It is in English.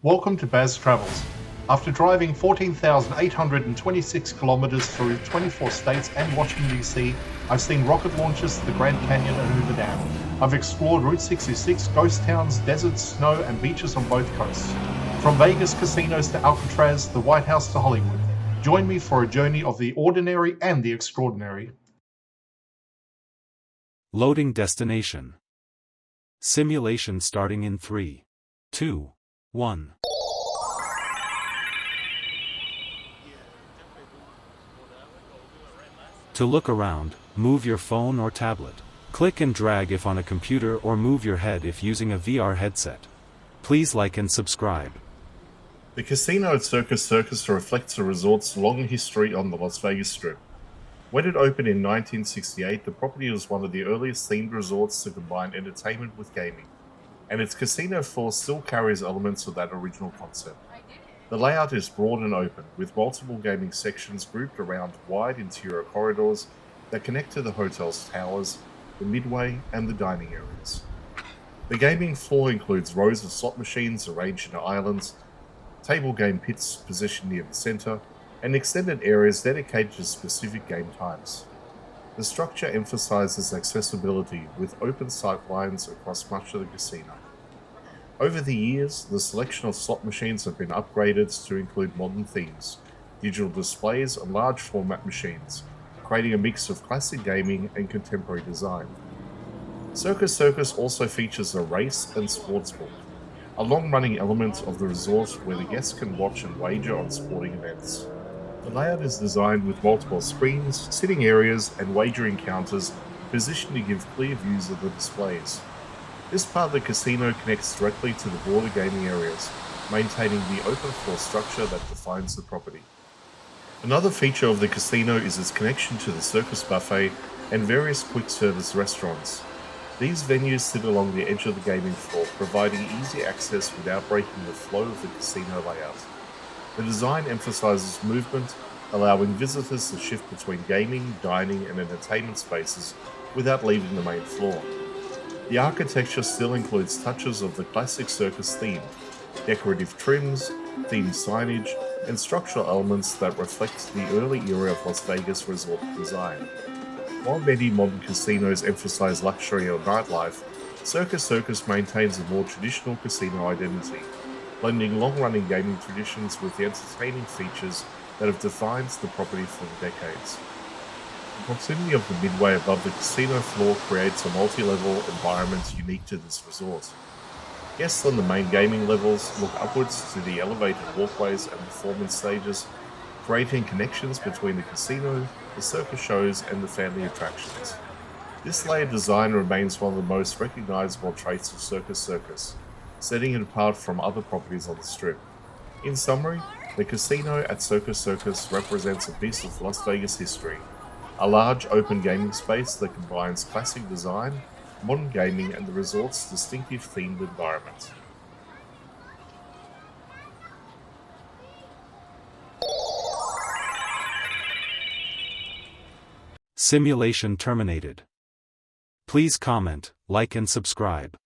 Welcome to Baz Travels. After driving 14,826 kilometers through 24 states and Washington, D.C., I've seen rocket launches to the Grand Canyon and Hoover Dam. I've explored Route 66, ghost towns, deserts, snow, and beaches on both coasts. From Vegas casinos to Alcatraz, the White House to Hollywood. Join me for a journey of the ordinary and the extraordinary. Loading destination. Simulation starting in 3, 2, 1. To look around, move your phone or tablet. Click and drag if on a computer or move your head if using a VR headset. Please like and subscribe. The casino at Circus Circus reflects the resort's long history on the Las Vegas Strip. When it opened in 1968, the property was one of the earliest themed resorts to combine entertainment with gaming, and its casino floor still carries elements of that original concept. The layout is broad and open, with multiple gaming sections grouped around wide interior corridors that connect to the hotel's towers, the Midway, and the dining areas. The gaming floor includes rows of slot machines arranged in islands, table game pits positioned near the center, and extended areas dedicated to specific game times. The structure emphasizes accessibility with open sightlines across much of the casino. Over the years, the selection of slot machines have been upgraded to include modern themes, digital displays, and large format machines, creating a mix of classic gaming and contemporary design. Circus Circus also features a race and sportsbook, a long-running element of the resort where the guests can watch and wager on sporting events. The layout is designed with multiple screens, sitting areas, and wagering counters positioned to give clear views of the displays. This part of the casino connects directly to the broader gaming areas, maintaining the open floor structure that defines the property. Another feature of the casino is its connection to the Circus Buffet and various quick service restaurants. These venues sit along the edge of the gaming floor, providing easy access without breaking the flow of the casino layout. The design emphasizes movement, allowing visitors to shift between gaming, dining, and entertainment spaces without leaving the main floor. The architecture still includes touches of the classic circus theme, decorative trims, themed signage, and structural elements that reflect the early era of Las Vegas resort design. While many modern casinos emphasize luxury or nightlife, Circus Circus maintains a more traditional casino identity, blending long-running gaming traditions with the entertaining features that have defined the property for decades. The proximity of the Midway above the casino floor creates a multi-level environment unique to this resort. Guests on the main gaming levels look upwards to the elevated walkways and performance stages, creating connections between the casino, the circus shows, and the family attractions. This layered design remains one of the most recognizable traits of Circus Circus, setting it apart from other properties on the Strip. In summary, the casino at Circus Circus represents a piece of Las Vegas history, a large open gaming space that combines classic design, modern gaming, and the resort's distinctive themed environment. Simulation terminated. Please comment, like and subscribe.